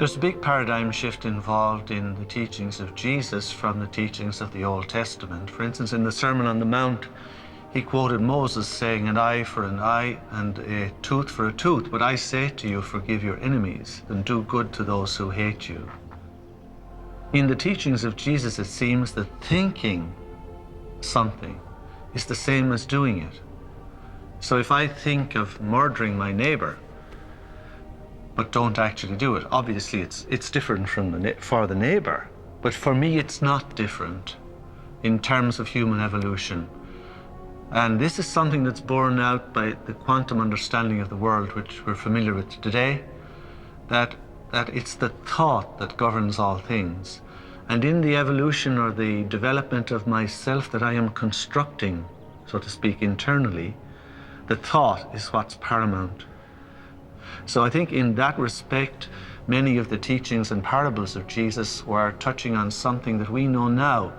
There's a big paradigm shift involved in the teachings of Jesus from the teachings of the Old Testament. For instance, in the Sermon on the Mount, he quoted Moses saying, "An eye for an eye and a tooth for a tooth. But I say to you, forgive your enemies and do good to those who hate you." In the teachings of Jesus, it seems that thinking something is the same as doing it. So if I think of murdering my neighbor, but don't actually do it, obviously it's different from for the neighbor. But for me, it's not different in terms of human evolution. And this is something that's borne out by the quantum understanding of the world, which we're familiar with today, that it's the thought that governs all things. And in the evolution or the development of myself that I am constructing, so to speak, internally, the thought is what's paramount. So I think in that respect, many of the teachings and parables of Jesus were touching on something that we know now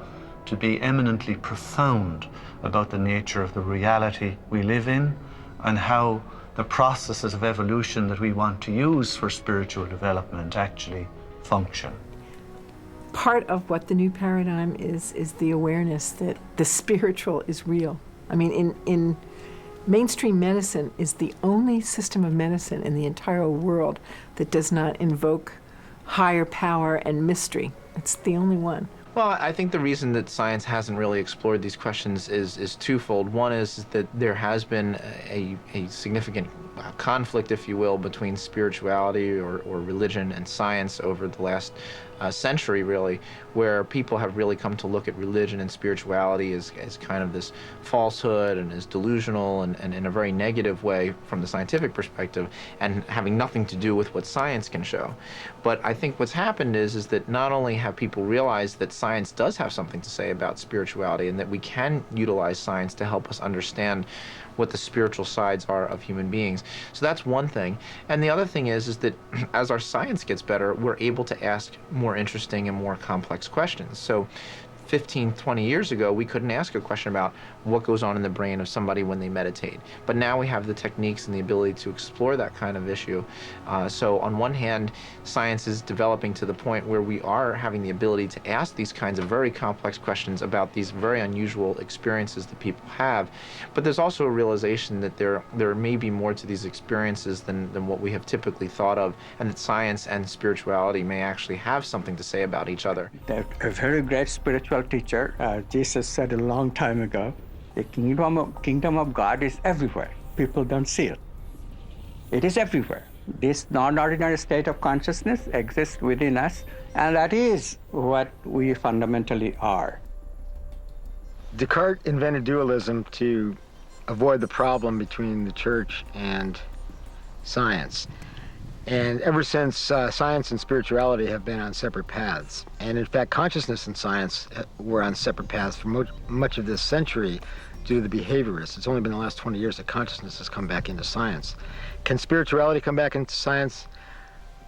to be eminently profound about the nature of the reality we live in and how the processes of evolution that we want to use for spiritual development actually function. Part of what the new paradigm is the awareness that the spiritual is real. I mean, in mainstream medicine is the only system of medicine in the entire world that does not invoke higher power and mystery. It's the only one. Well, I think the reason that science hasn't really explored these questions is twofold. One is that there has been a significant conflict, if you will, between spirituality or religion and science over the last century, really, where people have really come to look at religion and spirituality as kind of this falsehood and as delusional and in a very negative way from the scientific perspective, and having nothing to do with what science can show. But I think what's happened is that not only have people realized that science does have something to say about spirituality and that we can utilize science to help us understand what the spiritual sides are of human beings. So that's one thing. And the other thing is that as our science gets better, we're able to ask more interesting and more complex questions. So 15, 20 years ago, we couldn't ask a question about what goes on in the brain of somebody when they meditate. But now we have the techniques and the ability to explore that kind of issue. So on one hand, science is developing to the point where we are having the ability to ask these kinds of very complex questions about these very unusual experiences that people have. But there's also a realization that there may be more to these experiences than what we have typically thought of, and that science and spirituality may actually have something to say about each other. A very great spiritual teacher, Jesus said a long time ago, the kingdom of God is everywhere. People don't see it. It is everywhere. This non-ordinary state of consciousness exists within us, and that is what we fundamentally are. Descartes invented dualism to avoid the problem between the church and science. And ever since, science and spirituality have been on separate paths. And in fact, consciousness and science were on separate paths for much of this century due to the behaviorists. It's only been the last 20 years that consciousness has come back into science. Can spirituality come back into science?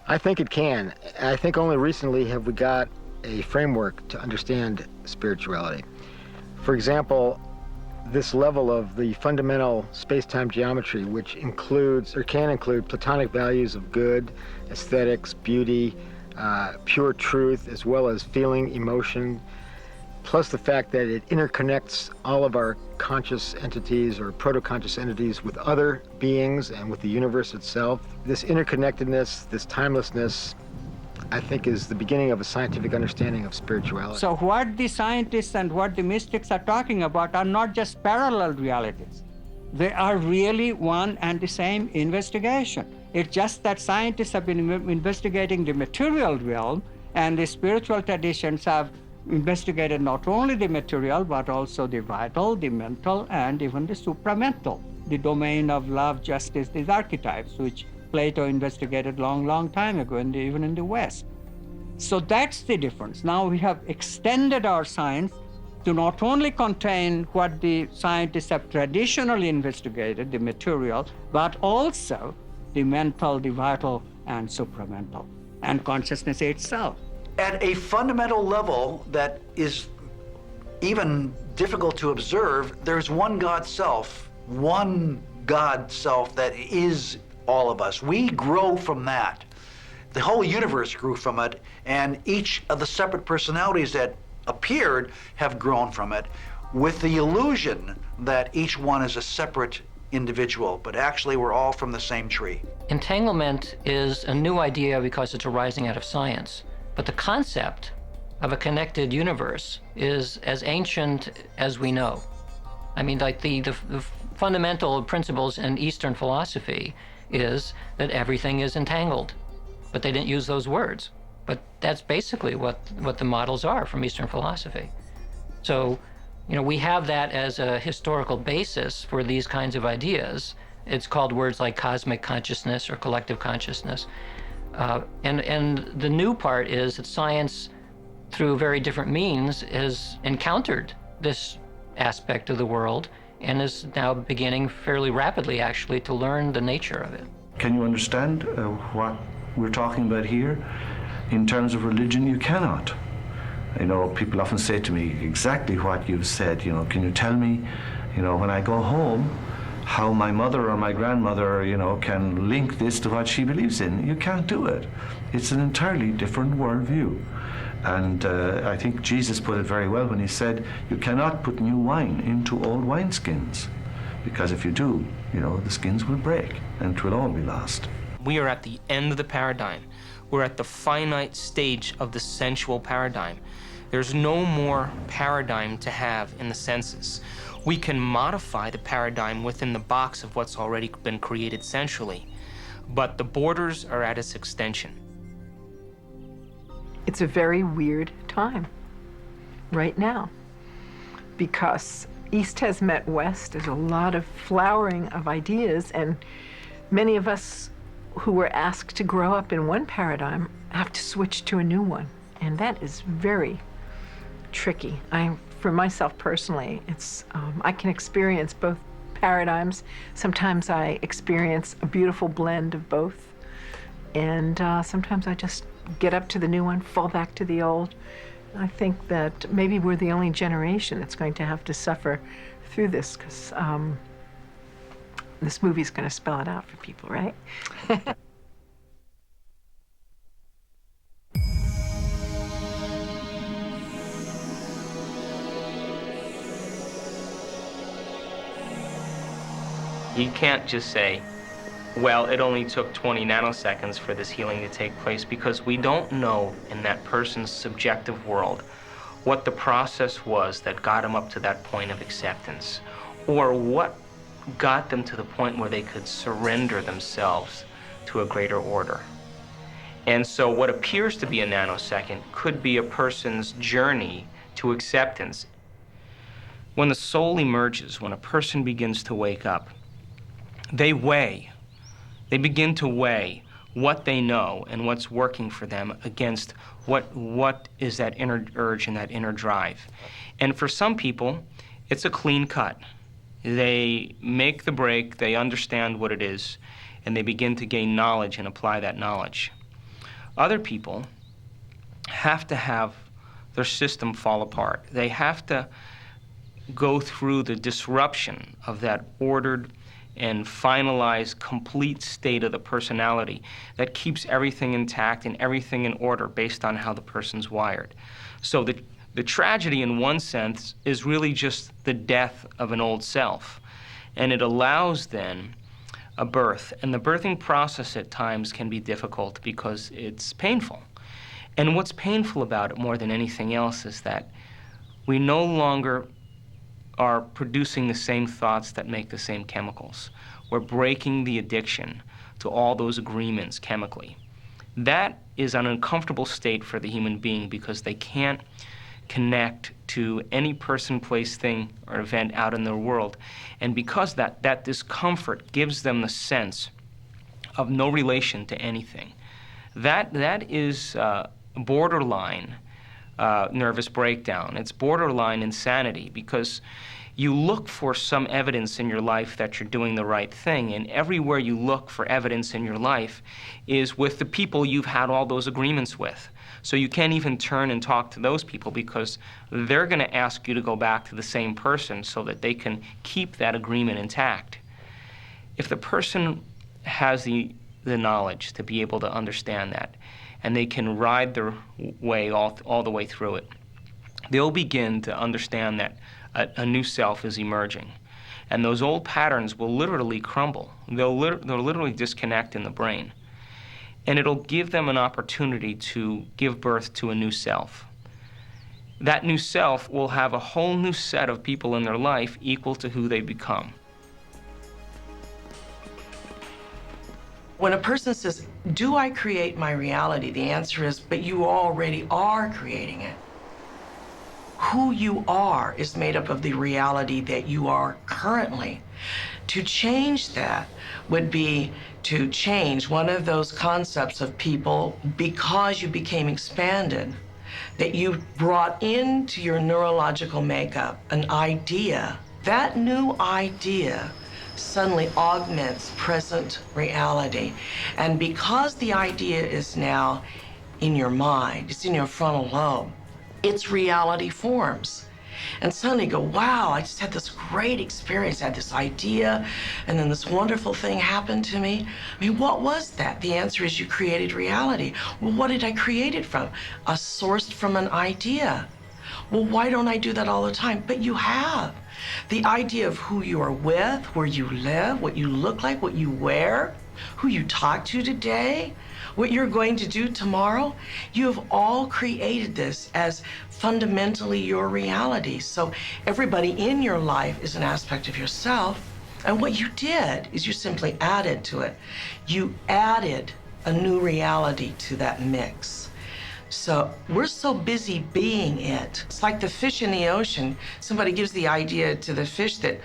I think it can. I think only recently have we got a framework to understand spirituality. For example, this level of the fundamental space-time geometry, which includes or can include Platonic values of good, aesthetics, beauty, pure truth, as well as feeling, emotion, plus the fact that it interconnects all of our conscious entities or proto-conscious entities with other beings and with the universe itself. This interconnectedness, this timelessness, I think is the beginning of a scientific understanding of spirituality. So what the scientists and what the mystics are talking about are not just parallel realities. They are really one and the same investigation. It's just that scientists have been investigating the material realm, and the spiritual traditions have investigated not only the material, but also the vital, the mental, and even the supramental, the domain of love, justice, these archetypes, which Plato investigated long time ago, even in the West. So that's the difference. Now we have extended our science to not only contain what the scientists have traditionally investigated, the material, but also the mental, the vital, and supramental, and consciousness itself. At a fundamental level that is even difficult to observe, there's one God self that is all of us. We grow from that. the whole universe grew from it, and each of the separate personalities that appeared have grown from it, with the illusion that each one is a separate individual, but actually we're all from the same tree. Entanglement is a new idea because it's arising out of science, but the concept of a connected universe is as ancient as we know. I mean, like the fundamental principles in Eastern philosophy is that everything is entangled, but they didn't use those words. But that's basically what the models are from Eastern philosophy. So, you know, we have that as a historical basis for these kinds of ideas. It's called words like cosmic consciousness or collective consciousness. And the new part is that science, through very different means, has encountered this aspect of the world and is now beginning fairly rapidly, actually, to learn the nature of it. Can you understand what we're talking about here? In terms of religion, you cannot. You know, people often say to me exactly what you've said. You know, can you tell me, you know, when I go home, how my mother or my grandmother, you know, can link this to what she believes in? You can't do it. It's an entirely different worldview. And I think Jesus put it very well when he said, you cannot put new wine into old wineskins, because if you do, you know, the skins will break and it will all be lost. We are at the end of the paradigm. We're at the finite stage of the sensual paradigm. There's no more paradigm to have in the senses. We can modify the paradigm within the box of what's already been created sensually, but the borders are at its extension. It's a very weird time right now because East has met West. There's a lot of flowering of ideas, and many of us who were asked to grow up in one paradigm have to switch to a new one, and that is very tricky. For myself personally, I can experience both paradigms. Sometimes I experience a beautiful blend of both, and sometimes I just get up to the new one, fall back to the old. I think that maybe we're the only generation that's going to have to suffer through this, because this movie's going to spell it out for people, right? You can't just say, well, it only took 20 nanoseconds for this healing to take place, because we don't know in that person's subjective world what the process was that got them up to that point of acceptance, or what got them to the point where they could surrender themselves to a greater order. And so what appears to be a nanosecond could be a person's journey to acceptance. When the soul emerges, when a person begins to wake up, they begin to weigh what they know and what's working for them against what is that inner urge and that inner drive. And for some people, it's a clean cut. They make the break, they understand what it is, and they begin to gain knowledge and apply that knowledge. Other people have to have their system fall apart. They have to go through the disruption of that ordered and finalized, complete state of the personality that keeps everything intact and everything in order based on how the person's wired. So the tragedy, in one sense, is really just the death of an old self. And it allows, then, a birth. And the birthing process at times can be difficult because it's painful. And what's painful about it more than anything else is that we no longer are producing the same thoughts that make the same chemicals. We're breaking the addiction to all those agreements chemically. That is an uncomfortable state for the human being because they can't connect to any person, place, thing, or event out in their world. And because that discomfort gives them the sense of no relation to anything. That is borderline nervous breakdown. It's borderline insanity, because you look for some evidence in your life that you're doing the right thing, and everywhere you look for evidence in your life is with the people you've had all those agreements with. So you can't even turn and talk to those people because they're going to ask you to go back to the same person so that they can keep that agreement intact. If the person has the the knowledge to be able to understand that, and they can ride their way all the way through it, they'll begin to understand that a new self is emerging. And those old patterns will literally crumble. They'll literally disconnect in the brain. And it'll give them an opportunity to give birth to a new self. That new self will have a whole new set of people in their life equal to who they become. When a person says, do I create my reality? The answer is, but you already are creating it. Who you are is made up of the reality that you are currently. To change that would be to change one of those concepts of people because you became expanded, that you brought into your neurological makeup an idea. That new idea suddenly augments present reality. And because the idea is now in your mind, it's in your frontal lobe, its reality forms. And suddenly you go, wow, I just had this great experience, I had this idea, and then this wonderful thing happened to me. I mean, what was that? The answer is you created reality. Well, what did I create it from? Sourced from an idea. Well, why don't I do that all the time? But you have. The idea of who you are with, where you live, what you look like, what you wear, who you talk to today, what you're going to do tomorrow, you have all created this as fundamentally your reality. So everybody in your life is an aspect of yourself, and what you did is you simply added to it. You added a new reality to that mix. So we're so busy being it. It's like the fish in the ocean. Somebody gives the idea to the fish that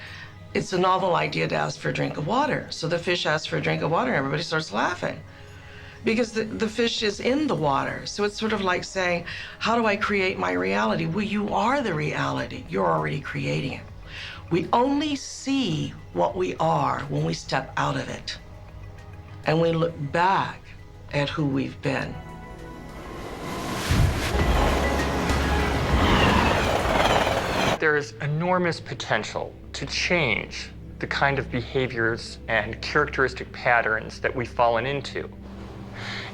it's a novel idea to ask for a drink of water. So the fish asks for a drink of water and everybody starts laughing, because the fish is in the water. So it's sort of like saying, how do I create my reality? Well, you are the reality. You're already creating it. We only see what we are when we step out of it and we look back at who we've been. There is enormous potential to change the kind of behaviors and characteristic patterns that we've fallen into.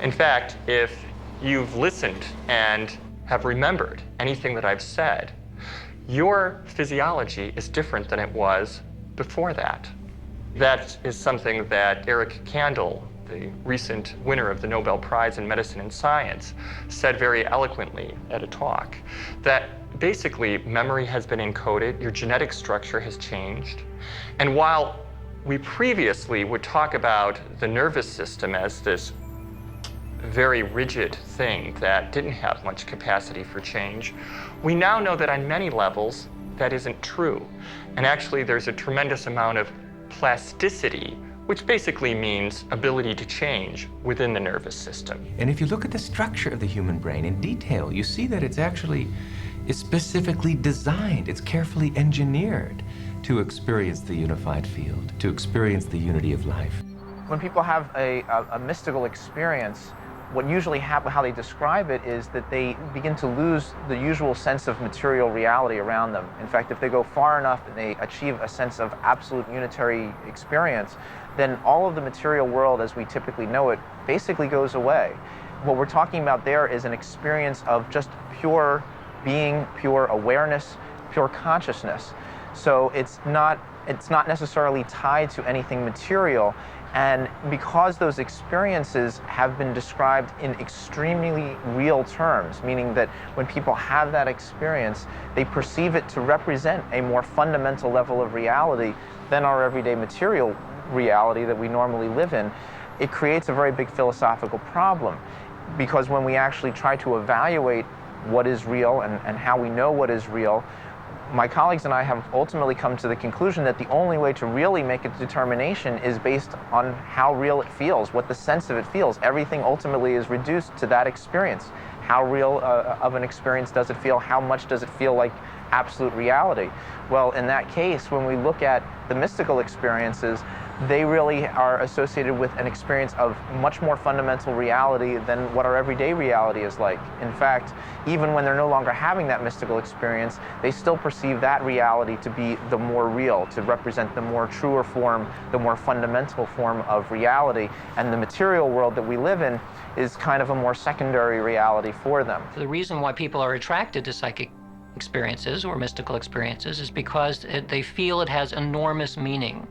In fact, if you've listened and have remembered anything that I've said, your physiology is different than it was before that. That is something that Eric Kandel, the recent winner of the Nobel Prize in Medicine and Science, said very eloquently at a talk, that basically memory has been encoded, your genetic structure has changed, and while we previously would talk about the nervous system as this very rigid thing that didn't have much capacity for change, we now know that on many levels that isn't true. And actually there's a tremendous amount of plasticity, which basically means ability to change within the nervous system. And if you look at the structure of the human brain in detail, you see that it's specifically designed, it's carefully engineered to experience the unified field, to experience the unity of life. When people have a mystical experience, what usually happens, how they describe it, is that they begin to lose the usual sense of material reality around them. In fact, if they go far enough and they achieve a sense of absolute unitary experience, then all of the material world as we typically know it basically goes away. What we're talking about there is an experience of just pure being, pure awareness, pure consciousness. So it's not necessarily tied to anything material. And because those experiences have been described in extremely real terms, meaning that when people have that experience, they perceive it to represent a more fundamental level of reality than our everyday material reality that we normally live in, it creates a very big philosophical problem. Because when we actually try to evaluate what is real and how we know what is real, my colleagues and I have ultimately come to the conclusion that the only way to really make a determination is based on how real it feels, what the sense of it feels. Everything ultimately is reduced to that experience. How real of an experience does it feel? How much does it feel like absolute reality. Well, in that case, when we look at the mystical experiences, they really are associated with an experience of much more fundamental reality than what our everyday reality is like. In fact, even when they're no longer having that mystical experience, they still perceive that reality to be the more real, to represent the more truer form, the more fundamental form of reality. And the material world that we live in is kind of a more secondary reality for them. The reason why people are attracted to psychic experiences or mystical experiences is because they feel it has enormous meaning,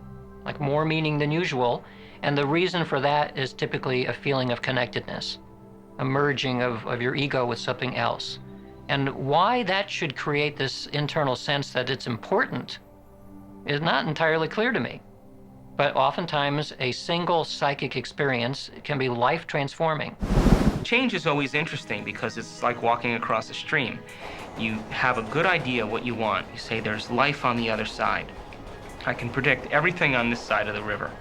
like more meaning than usual. And the reason for that is typically a feeling of connectedness, a merging of your ego with something else. And why that should create this internal sense that it's important is not entirely clear to me. But oftentimes, a single psychic experience can be life-transforming. Change is always interesting because it's like walking across a stream. You have a good idea what you want. You say there's life on the other side. I can predict everything on this side of the river.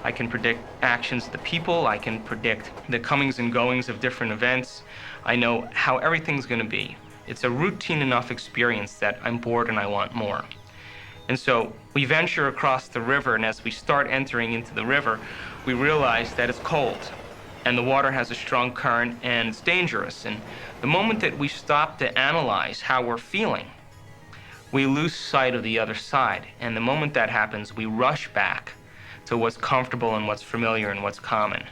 I can predict actions of the people. I can predict the comings and goings of different events. I know how everything's going to be. It's a routine enough experience that I'm bored and I want more. And so we venture across the river, and as we start entering into the river, we realize that it's cold, and the water has a strong current, and it's dangerous. And the moment that we stop to analyze how we're feeling, we lose sight of the other side. And the moment that happens, we rush back to what's comfortable and what's familiar and what's common.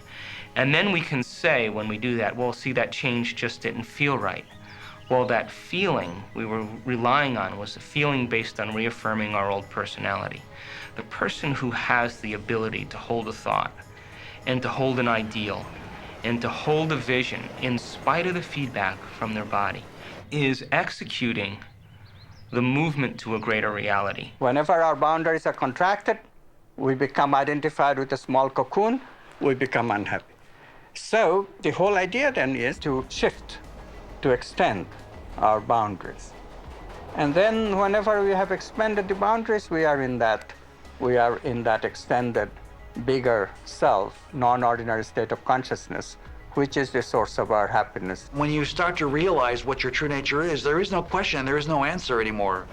And then we can say, when we do that, well, see, that change just didn't feel right. Well, that feeling we were relying on was a feeling based on reaffirming our old personality. The person who has the ability to hold a thought and to hold an ideal and to hold a vision in spite of the feedback from their body is executing the movement to a greater reality. Whenever our boundaries are contracted, we become identified with a small cocoon, we become unhappy. So the whole idea then is to shift, to extend our boundaries. And then whenever we have expanded the boundaries, we are in that extended, bigger self, non-ordinary state of consciousness, which is the source of our happiness. When you start to realize what your true nature is, there is no question, there is no answer anymore.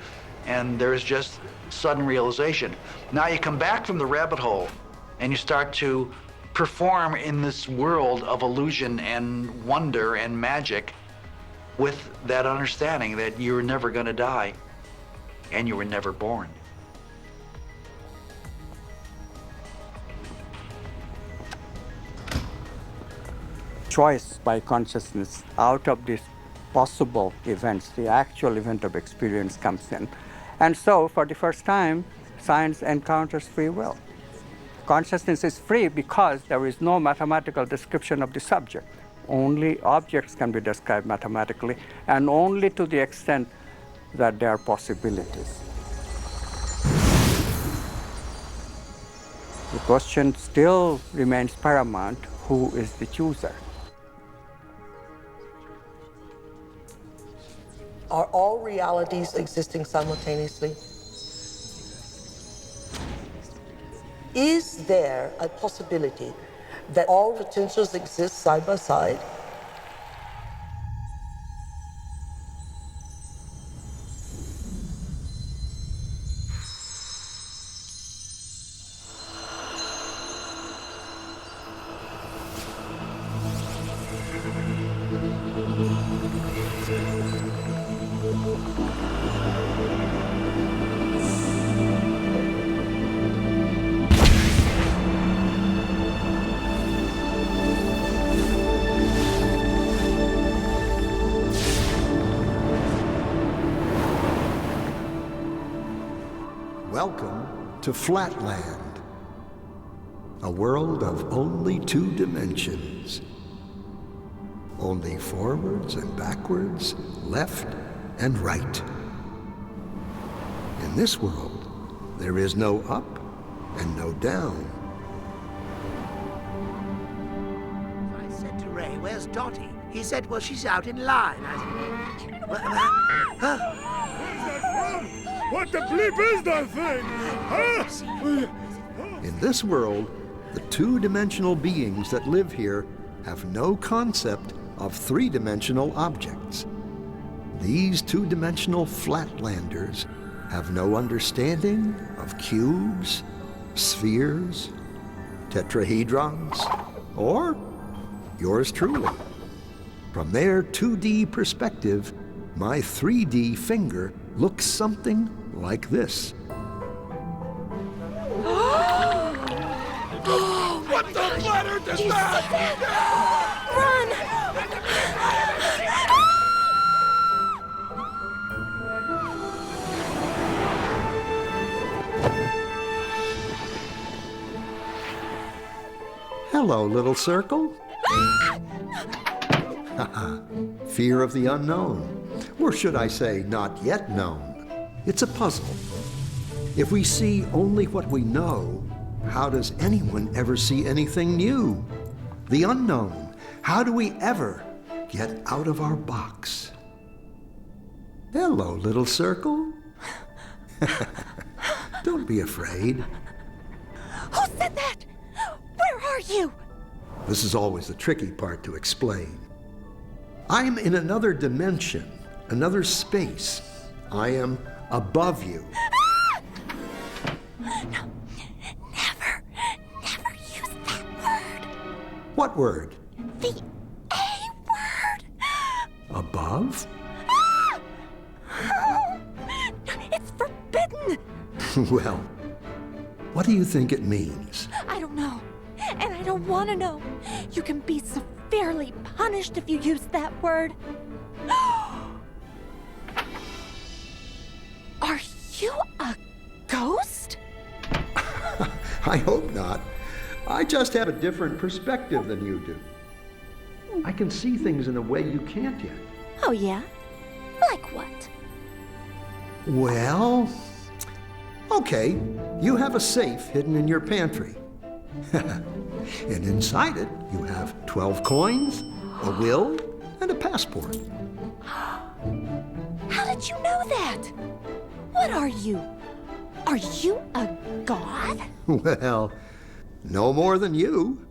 And there is just sudden realization. Now you come back from the rabbit hole and you start to perform in this world of illusion and wonder and magic with that understanding that you're never going to die and you were never born. Choice by consciousness out of these possible events, the actual event of experience comes in. And so, for the first time, science encounters free will. Consciousness is free because there is no mathematical description of the subject. Only objects can be described mathematically, and only to the extent that they are possibilities. The question still remains paramount: who is the chooser? Are all realities existing simultaneously? Is there a possibility that all potentials exist side by side? Welcome to Flatland, a world of only 2 dimensions. Only forwards and backwards, left and right. In this world, there is no up and no down. I said to Ray, "Where's Dottie?" He said, "Well, she's out in line." I said, What the bleep is that thing? Huh? In this world, the 2-dimensional beings that live here have no concept of 3-dimensional objects. These two-dimensional flatlanders have no understanding of cubes, spheres, tetrahedrons, or yours truly. From their 2D perspective, my 3D finger looks something like this. What the bladder does Do you see that? Run! Hello, little circle. Fear of the unknown. Or should I say, not yet known. It's a puzzle. If we see only what we know, how does anyone ever see anything new? The unknown. How do we ever get out of our box? Hello, little circle. Don't be afraid. Who said that? Where are you? This is always the tricky part to explain. I'm in another dimension, another space. I am above you. No, never use that word. What word? The A word. Above? It's forbidden. Well, what do you think it means? I don't know, and I don't want to know. You can be severely punished if you use that word. Are you a ghost? I hope not. I just have a different perspective than you do. I can see things in a way you can't yet. Oh, yeah? Like what? Well, okay, you have a safe hidden in your pantry. And inside it, you have 12 coins, a will, and a passport. How did you know that? What are you? Are you a god? Well, no more than you.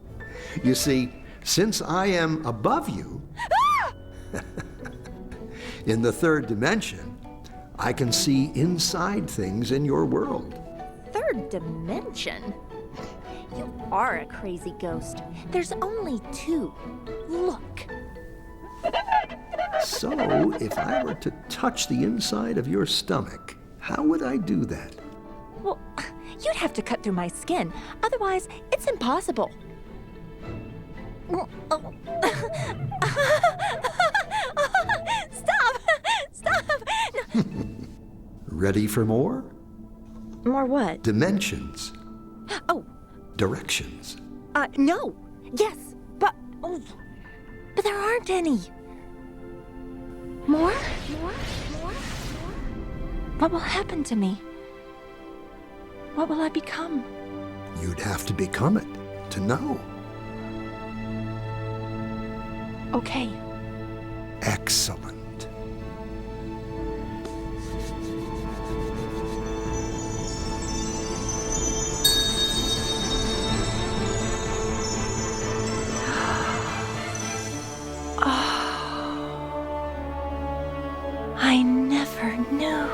You see, since I am above you, in the third dimension, I can see inside things in your world. Third dimension? You are a crazy ghost. There's only two. Look. So, if I were to touch the inside of your stomach, how would I do that? Well, you'd have to cut through my skin. Otherwise, it's impossible. Stop! Stop! Ready for more? More what? Dimensions. Oh. Directions. No. Yes, but there aren't any. More? What will happen to me? What will I become? You'd have to become it to know. Okay. Excellent. I never knew.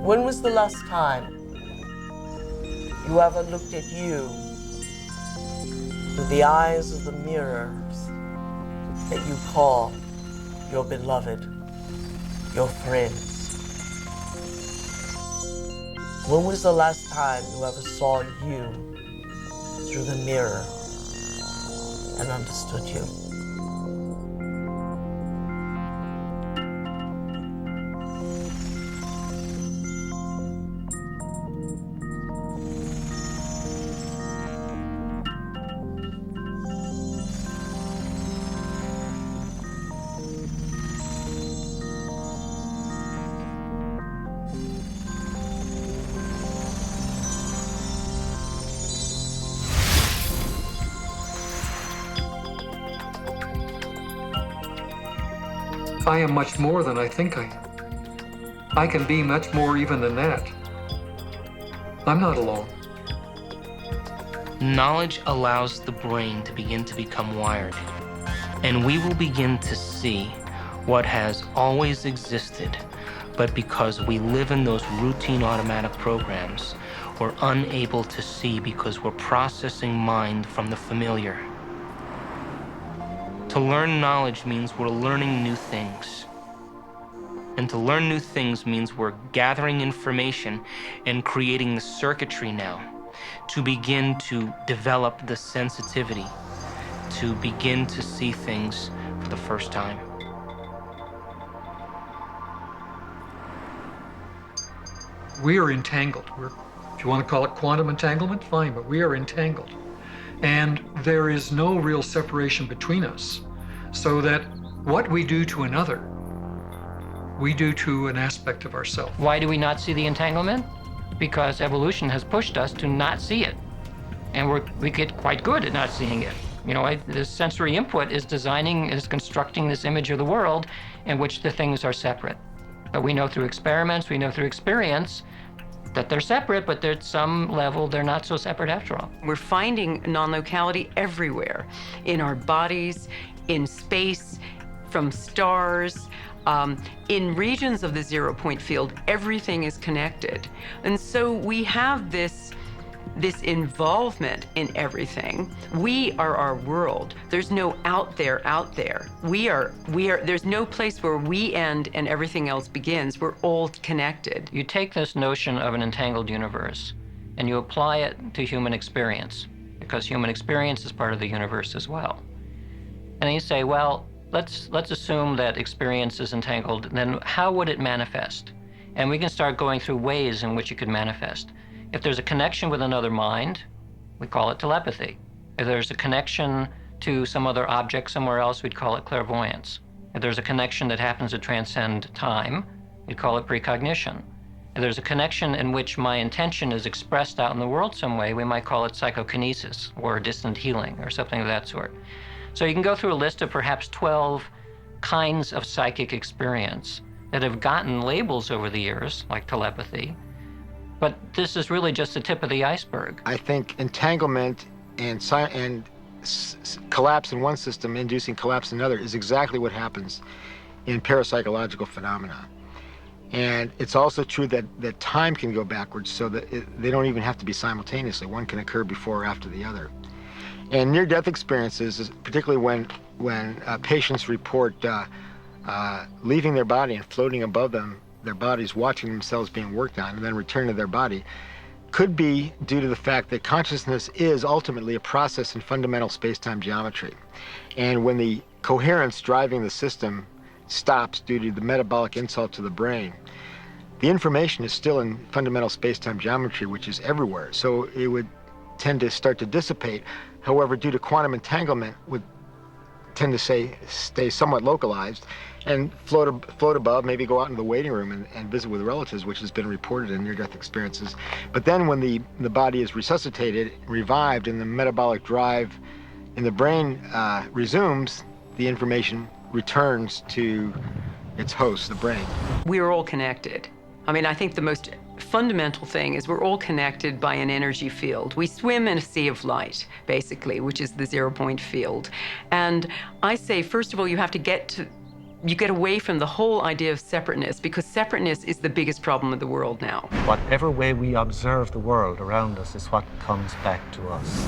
When was the last time you ever looked at you through the eyes of the mirrors that you call your beloved, your friends? When was the last time you ever saw you through the mirror and understood you? I am much more than I think I am. I can be much more even than that. I'm not alone. Knowledge allows the brain to begin to become wired, and we will begin to see what has always existed, but because we live in those routine automatic programs, we're unable to see because we're processing mind from the familiar. To learn knowledge means we're learning new things. And to learn new things means we're gathering information and creating the circuitry now to begin to develop the sensitivity, to begin to see things for the first time. We are entangled. If you want to call it quantum entanglement, fine, but we are entangled. And there is no real separation between us, so that what we do to another, we do to an aspect of ourselves. Why do we not see the entanglement? Because evolution has pushed us to not see it. And we get quite good at not seeing it. You know, this sensory input is constructing this image of the world in which the things are separate. But we know through experiments, we know through experience that they're separate, but at some level they're not so separate after all. We're finding non-locality everywhere, in our bodies, in space, from stars, in regions of the zero-point field. Everything is connected. And so we have this involvement in everything. We are our world. There's no out there. There's no place where we end and everything else begins. We're all connected. You take this notion of an entangled universe and you apply it to human experience, because human experience is part of the universe as well. And then you say, well, let's assume that experience is entangled, then how would it manifest? And we can start going through ways in which it could manifest. If there's a connection with another mind, we call it telepathy. If there's a connection to some other object somewhere else, we'd call it clairvoyance. If there's a connection that happens to transcend time, we'd call it precognition. If there's a connection in which my intention is expressed out in the world some way, we might call it psychokinesis or distant healing or something of that sort. So you can go through a list of perhaps 12 kinds of psychic experience that have gotten labels over the years, like telepathy. But this is really just the tip of the iceberg. I think entanglement and collapse in one system inducing collapse in another is exactly what happens in parapsychological phenomena. And it's also true that time can go backwards, so that they don't even have to be simultaneously. One can occur before or after the other. And near-death experiences, particularly when patients report leaving their body and floating above them, their bodies, watching themselves being worked on, and then return to their body, could be due to the fact that consciousness is ultimately a process in fundamental space-time geometry. And when the coherence driving the system stops due to the metabolic insult to the brain, the information is still in fundamental space-time geometry, which is everywhere. So it would tend to start to dissipate. However, due to quantum entanglement, would tend to stay somewhat localized and float above, maybe go out into the waiting room and visit with relatives, which has been reported in near-death experiences. But then when the body is resuscitated, revived, and the metabolic drive in the brain resumes, the information returns to its host, the brain. We are all connected. I mean, I think the most fundamental thing is we're all connected by an energy field. We swim in a sea of light, basically, which is the zero-point field. And I say, first of all, you get away from the whole idea of separateness, because separateness is the biggest problem of the world now. Whatever way we observe the world around us is what comes back to us.